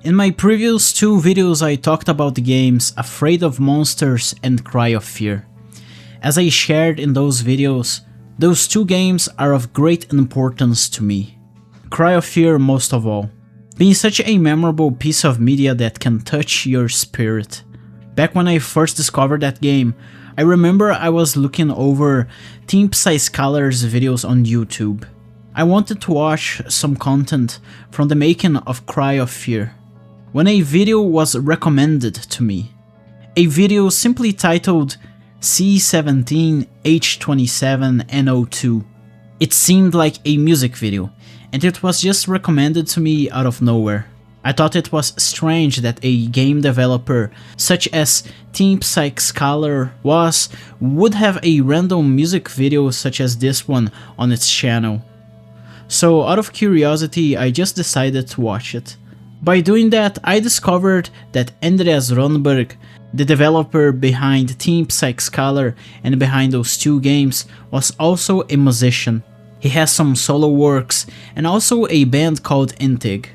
In my previous two videos I talked about the games Afraid of Monsters and Cry of Fear. As I shared in those videos, those two games are of great importance to me. Cry of Fear most of all, being such a memorable piece of media that can touch your spirit. Back when I first discovered that game, I remember I was looking over Team Psykskallar's videos on YouTube. I wanted to watch some content from the making of Cry of Fear, when a video was recommended to me. A video simply titled C17H27NO2. It seemed like a music video, and it was just recommended to me out of nowhere. I thought it was strange that a game developer such as Team Psykskallar would have a random music video such as this one on its channel. So out of curiosity I just decided to watch it. By doing that, I discovered that Andreas Rönnberg, the developer behind Team Psykskallar and behind those two games, was also a musician. He has some solo works and also a band called Intig.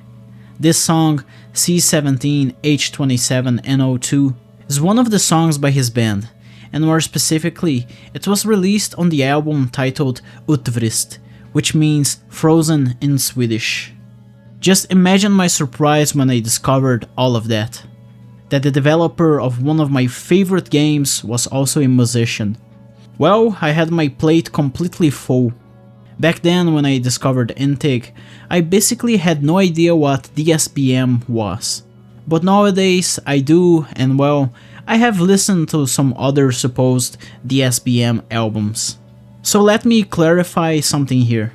This song, C17H27NO2, is one of the songs by his band, and more specifically, it was released on the album titled Utfryst, which means frozen in Swedish. Just imagine my surprise when I discovered all of that. That the developer of one of my favorite games was also a musician. Well, I had my plate completely full. Back then when I discovered Intig, I basically had no idea what DSBM was. But nowadays I do, and well, I have listened to some other supposed DSBM albums. So let me clarify something here.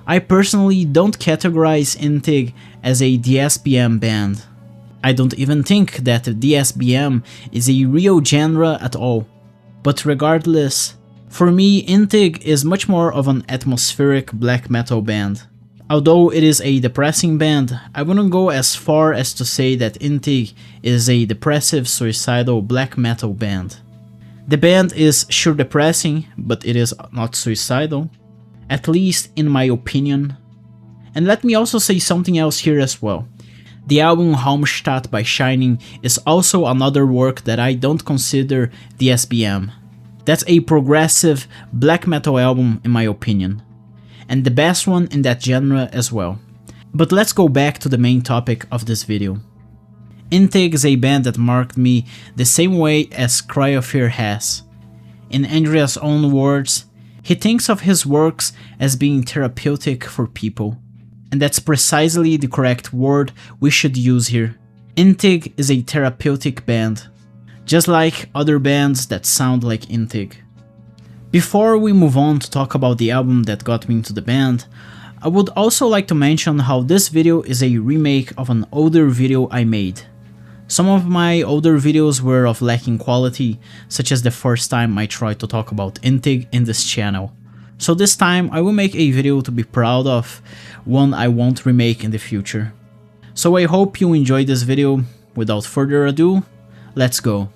I personally don't categorize Intig as a DSBM band. I don't even think that DSBM is a real genre at all. But regardless, for me Intig is much more of an atmospheric black metal band. Although it is a depressing band, I wouldn't go as far as to say that Intig is a depressive suicidal black metal band. The band is sure depressing, but it is not suicidal. At least in my opinion. And let me also say something else here as well. The album Halmstad by Shining is also another work that I don't consider DSBM. That's a progressive black metal album in my opinion. And the best one in that genre as well. But let's go back to the main topic of this video. Intig is a band that marked me the same way as Cry of Fear has. In Andreas' own words, he thinks of his works as being therapeutic for people. And that's precisely the correct word we should use here. Intig is a therapeutic band, just like other bands that sound like Intig. Before we move on to talk about the album that got me into the band, I would also like to mention how this video is a remake of an older video I made. Some of my older videos were of lacking quality, such as the first time I tried to talk about Intig in this channel. So this time I will make a video to be proud of, one I won't remake in the future. So I hope you enjoyed this video. Without further ado, let's go.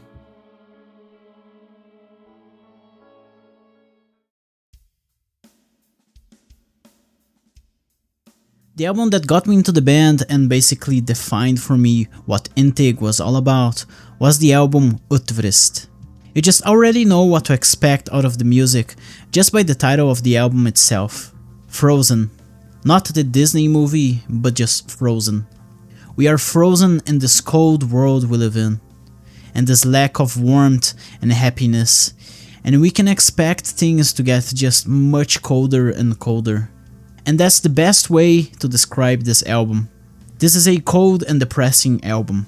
The album that got me into the band and basically defined for me what Intig was all about was the album Utfryst. You just already know what to expect out of the music just by the title of the album itself. Frozen. Not the Disney movie, but just frozen. We are frozen in this cold world we live in, and this lack of warmth and happiness, and we can expect things to get just much colder and colder. And that's the best way to describe this album. This is a cold and depressing album.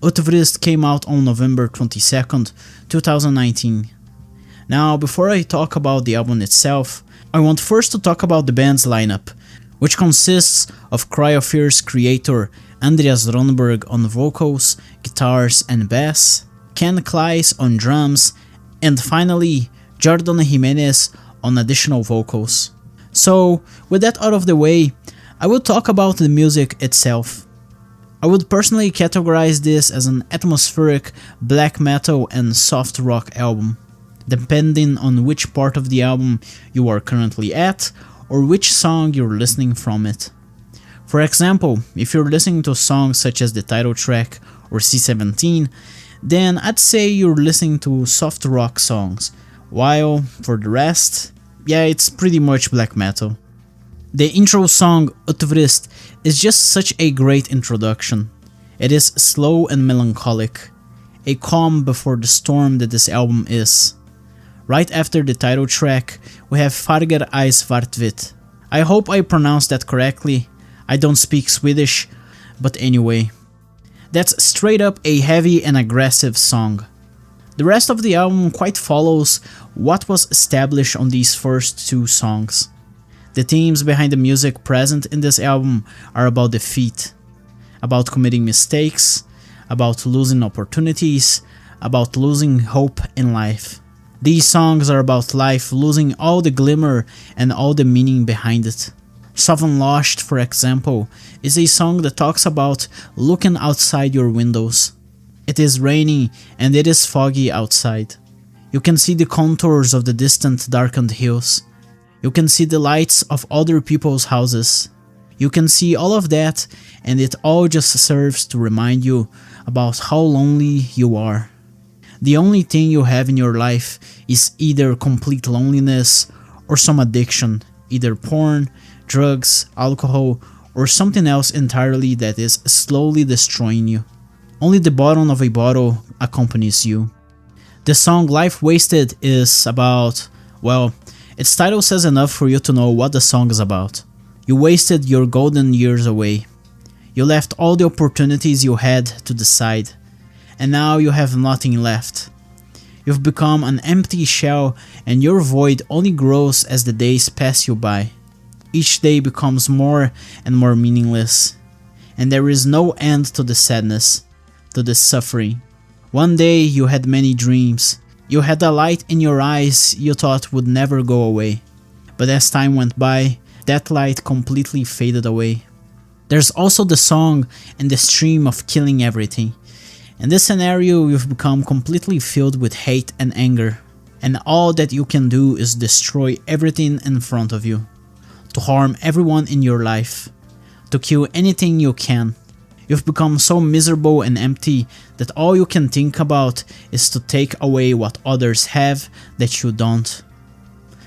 Utfryst came out on November 22nd, 2019. Now, before I talk about the album itself, I want first to talk about the band's lineup, which consists of Cry of Fear's creator Andreas Rönnberg on vocals, guitars and bass, Ken Kleiss on drums, and finally Jordan Jimenez on additional vocals. So, with that out of the way, I will talk about the music itself. I would personally categorize this as an atmospheric black metal and soft rock album, depending on which part of the album you are currently at or which song you're listening from it. For example, if you're listening to songs such as the title track or C17, then I'd say you're listening to soft rock songs, while for the rest, yeah, it's pretty much black metal. The intro song Utfryst is just such a great introduction. It is slow and melancholic, a calm before the storm that this album is. Right after the title track, we have Farger I Svartvit. I hope I pronounced that correctly. I don't speak Swedish, but anyway. That's straight up a heavy and aggressive song. The rest of the album quite follows what was established on these first two songs. The themes behind the music present in this album are about defeat, about committing mistakes, about losing opportunities, about losing hope in life. These songs are about life losing all the glimmer and all the meaning behind it. Søvnløshed, for example, is a song that talks about looking outside your windows. It is raining and it is foggy outside. You can see the contours of the distant darkened hills. You can see the lights of other people's houses. You can see all of that, and it all just serves to remind you about how lonely you are. The only thing you have in your life is either complete loneliness or some addiction, either porn, drugs, alcohol, or something else entirely that is slowly destroying you. Only the bottom of a bottle accompanies you. The song Life Wasted is about, well, its title says enough for you to know what the song is about. You wasted your golden years away. You left all the opportunities you had to decide, and now you have nothing left. You've become an empty shell, and your void only grows as the days pass you by. Each day becomes more and more meaningless, and there is no end to the sadness, to the suffering. One day you had many dreams. You had a light in your eyes you thought would never go away. But as time went by, that light completely faded away. There's also the song and the stream of killing everything. In this scenario, you've become completely filled with hate and anger, and all that you can do is destroy everything in front of you, to harm everyone in your life, to kill anything you can. You've become so miserable and empty that all you can think about is to take away what others have that you don't.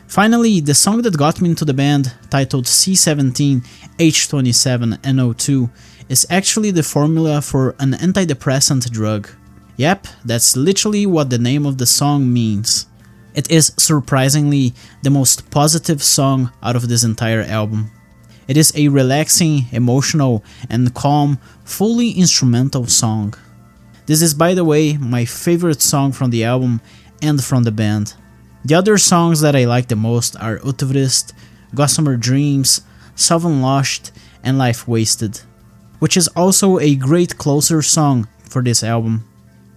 Finally, the song that got me into the band, titled C17, H27, NO2, is actually the formula for an antidepressant drug. Yep, that's literally what the name of the song means. It is surprisingly the most positive song out of this entire album. It is a relaxing, emotional, and calm, fully instrumental song. This is, by the way, my favorite song from the album and from the band. The other songs that I like the most are Utfryst, Gossamer Dreams, Søvnløshed, and Life Wasted, which is also a great closer song for this album.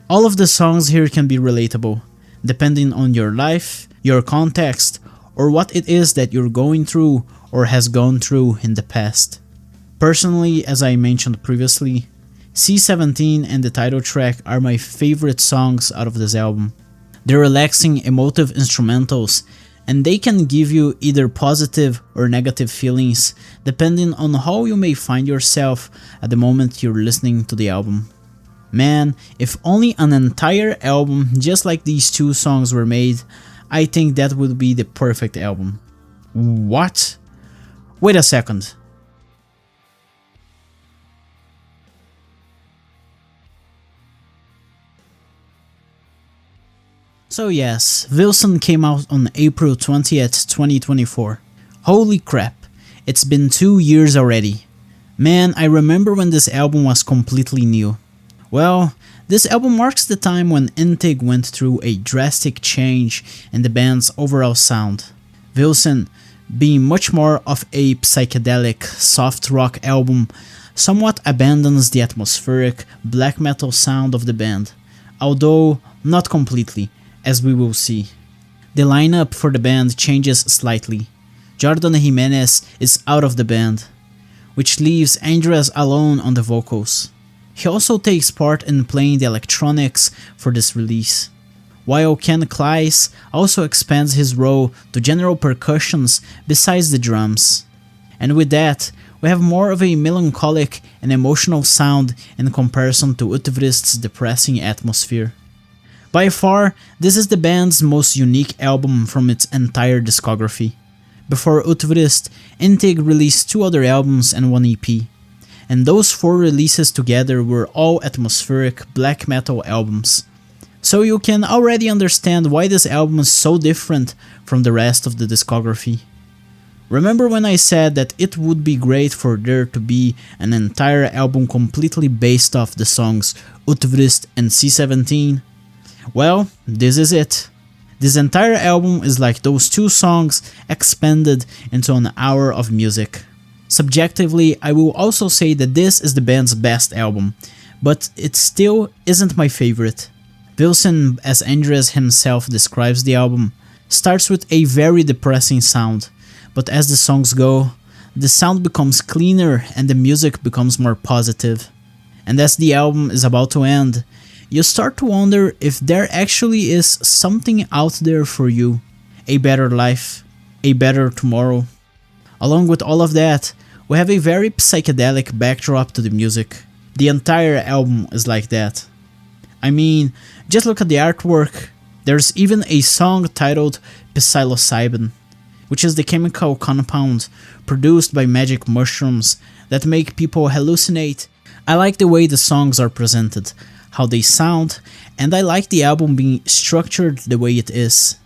All of the songs here can be relatable, depending on your life, your context, or what it is that you're going through or has gone through in the past. Personally, as I mentioned previously, C17 and the title track are my favorite songs out of this album. They're relaxing, emotive instrumentals, and they can give you either positive or negative feelings depending on how you may find yourself at the moment you're listening to the album. Man, if only an entire album just like these two songs were made, I think that would be the perfect album. What? Wait a second. So yes, Vilsen came out on April 20th, 2024. Holy crap, it's been 2 years already. Man, I remember when this album was completely new. Well, this album marks the time when Intig went through a drastic change in the band's overall sound. Vilsen, being much more of a psychedelic, soft rock album, somewhat abandons the atmospheric, black metal sound of the band, although not completely, as we will see. The lineup for the band changes slightly. Jordan Jimenez is out of the band, which leaves Andreas alone on the vocals. He also takes part in playing the electronics for this release, while Ken Kleiss also expands his role to general percussions besides the drums. And with that, we we have more of a melancholic and emotional sound in comparison to Utfryst's depressing atmosphere. By far, this is the band's most unique album from its entire discography. Before Utfryst, Intig released 2 other albums and 1 EP, and those 4 releases together were all atmospheric black metal albums. So you can already understand why this album is so different from the rest of the discography. Remember when I said that it would be great for there to be an entire album completely based off the songs Utfryst and C17? Well, this is it. This entire album is like those 2 songs expanded into an hour of music. Subjectively, I will also say that this is the band's best album, but it still isn't my favorite. Vilsen, as Andreas himself describes the album, starts with a very depressing sound, but as the songs go, the sound becomes cleaner and the music becomes more positive. And as the album is about to end, you start to wonder if there actually is something out there for you, a better life, a better tomorrow. Along with all of that, we have a very psychedelic backdrop to the music. The entire album is like that. I mean, just look at the artwork. There's even a song titled psilocybin, which is the chemical compound produced by magic mushrooms that make people hallucinate. I like the way the songs are presented, how they sound, and I like the album being structured the way it is,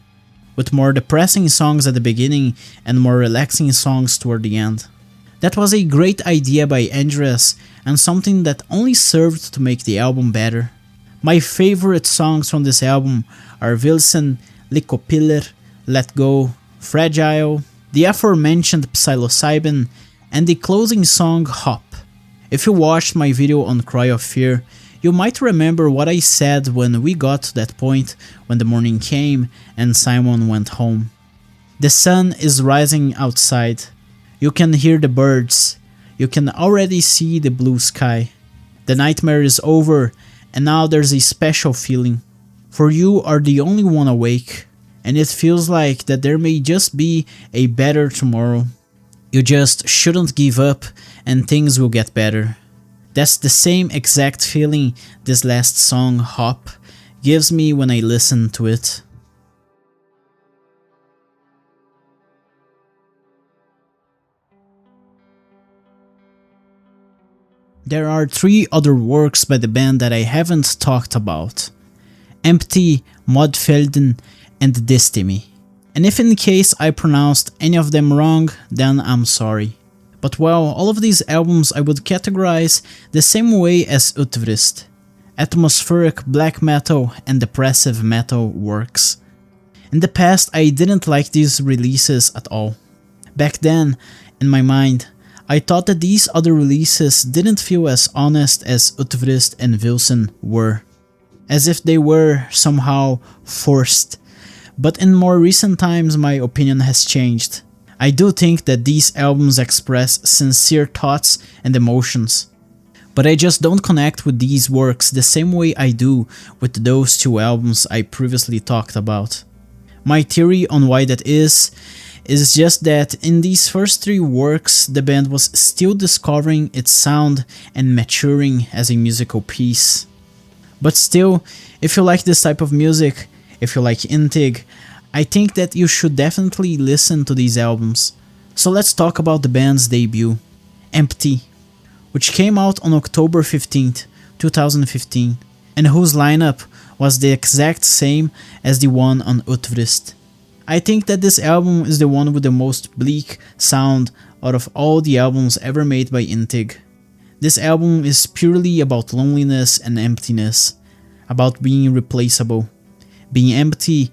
with more depressing songs at the beginning and more relaxing songs toward the end. That was a great idea by Andreas and something that only served to make the album better. My favorite songs from this album are Vilsen, Lycopiller, Let Go, Fragile, the aforementioned Psilocybin, and the closing song Hop. If you watched my video on Cry of Fear, you might remember what I said when we got to that point when the morning came and Simon went home. The sun is rising outside. You can hear the birds. You can already see the blue sky. The nightmare is over, and now there's a special feeling. For you are the only one awake, and it feels like that there may just be a better tomorrow. You just shouldn't give up, and things will get better. That's the same exact feeling this last song, Hop, gives me when I listen to it. There are 3 other works by the band that I haven't talked about: Empty, Modfelden, and Destiny. And if in case I pronounced any of them wrong, then I'm sorry. But well, all of these albums I would categorize the same way as Utfryst: atmospheric black metal and depressive metal works. In the past I didn't like these releases at all. Back then, in my mind, I thought that these other releases didn't feel as honest as Utfryst and Vilsen were, as if they were somehow forced. But in more recent times my opinion has changed. I do think that these albums express sincere thoughts and emotions, but I just don't connect with these works the same way I do with those 2 albums I previously talked about. My theory on why that is just that in these first 3 works the band was still discovering its sound and maturing as a musical piece. But still, if you like this type of music, if you like Intig, I think that you should definitely listen to these albums. So let's talk about the band's debut, Empty, which came out on October 15th, 2015, and whose lineup was the exact same as the one on Utfryst. I think that this album is the one with the most bleak sound out of all the albums ever made by Intig. This album is purely about loneliness and emptiness, about being replaceable, being empty,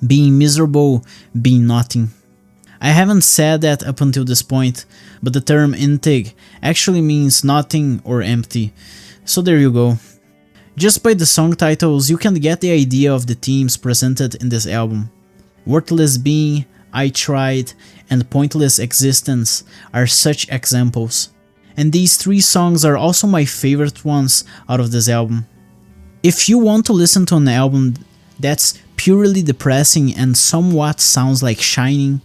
being miserable, being nothing. I haven't said that up until this point, but the term Intig actually means nothing or empty, so there you go. Just by the song titles you can get the idea of the themes presented in this album. Worthless Being, I Tried, and Pointless Existence are such examples. And these 3 songs are also my favorite ones out of this album. If you want to listen to an album that's purely depressing and somewhat sounds like Shining,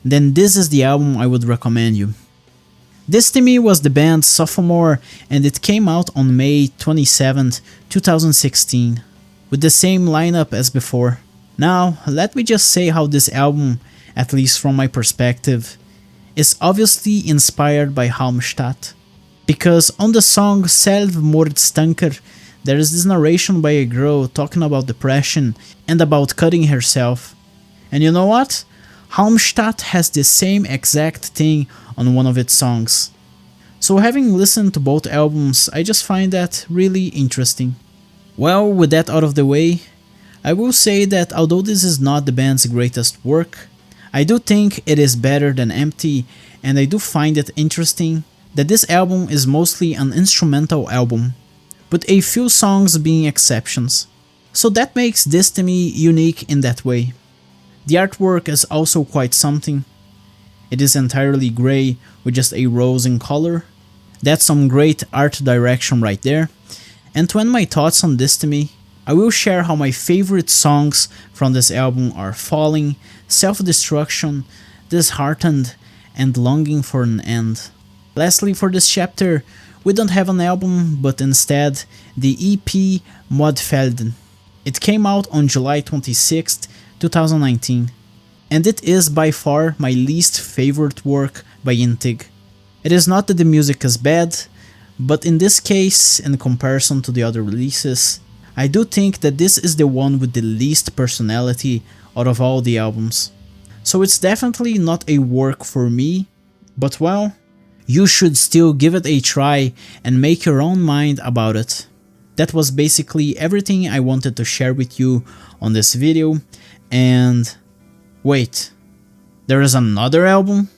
then this is the album I would recommend you. This to me was the band's sophomore, and it came out on May 27, 2016, with the same lineup as before. Now, let me just say how this album, at least from my perspective, is obviously inspired by Halmstad. Because on the song Selvmordstanker, there is this narration by a girl talking about depression and about cutting herself. And you know what? Halmstad has the same exact thing on one of its songs. So having listened to both albums, I just find that really interesting. Well, with that out of the way, I will say that although this is not the band's greatest work, I do think it is better than Empty, and I do find it interesting that this album is mostly an instrumental album, with a few songs being exceptions. So that makes this to me unique in that way. The artwork is also quite something. It is entirely grey with just a rose in color. That's some great art direction right there. And to end my thoughts on this to me, I will share how my favorite songs from this album are Falling, Self-Destruction, Disheartened, and Longing for an End. Lastly, for this chapter, we don't have an album, but instead the EP Modfelden. It came out on July 26th, 2019, and it is by far my least favorite work by Intig. It is not that the music is bad, but in this case, in comparison to the other releases, I do think that this is the one with the least personality out of all the albums. So it's definitely not a work for me, but well, you should still give it a try and make your own mind about it. That was basically everything I wanted to share with you on this video, and wait, there is another album?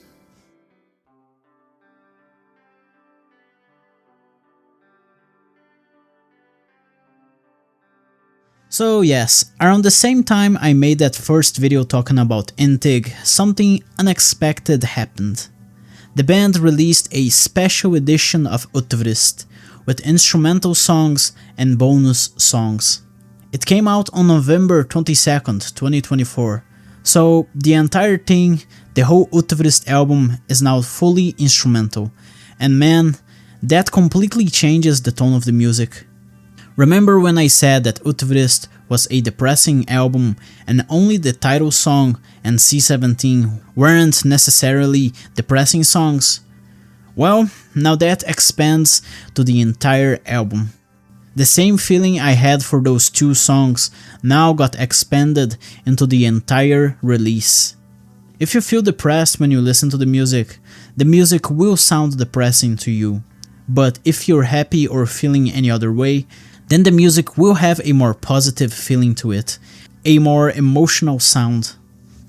So yes, around the same time I made that first video talking about Intig, something unexpected happened. The band released a special edition of Utfryst, with instrumental songs and bonus songs. It came out on November 22nd, 2024, so the entire thing, the whole Utfryst album, is now fully instrumental, and man, that completely changes the tone of the music. Remember when I said that Utfryst was a depressing album and only the title song and C17 weren't necessarily depressing songs? Well, now that expands to the entire album. The same feeling I had for those two songs now got expanded into the entire release. If you feel depressed when you listen to the music will sound depressing to you. But if you're happy or feeling any other way, then the music will have a more positive feeling to it, a more emotional sound.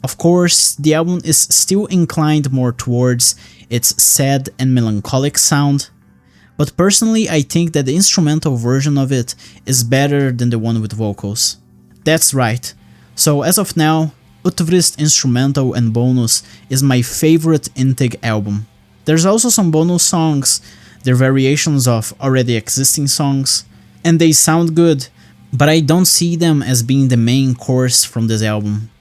Of course, the album is still inclined more towards its sad and melancholic sound, but personally I think that the instrumental version of it is better than the one with vocals. That's right, so as of now, Utfryst instrumental and bonus is my favorite Intig album. There's also some bonus songs, they're variations of already existing songs, and they sound good, but I don't see them as being the main course from this album.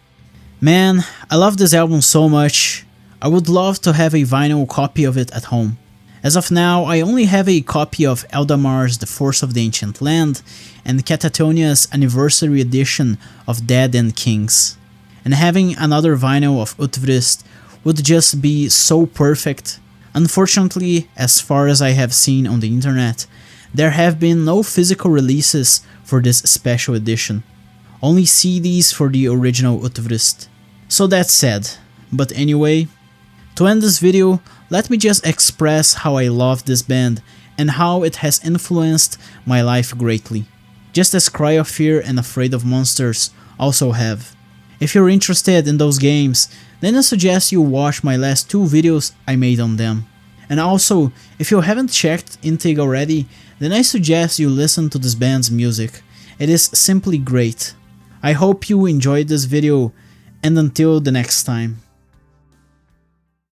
Man, I love this album so much. I would love to have a vinyl copy of it at home. As of now, I only have a copy of Eldamar's The Force of the Ancient Land and Catatonia's anniversary edition of Dead and Kings. And having another vinyl of Utfryst would just be so perfect. Unfortunately, as far as I have seen on the internet, there have been no physical releases for this special edition. Only CDs for the original Utfryst. So that's sad. But anyway, to end this video, let me just express how I love this band and how it has influenced my life greatly. Just as Cry of Fear and Afraid of Monsters also have. If you're interested in those games, then I suggest you watch my last two videos I made on them. And also, if you haven't checked Intig already, then I suggest you listen to this band's music. It is simply great. I hope you enjoyed this video, and until the next time.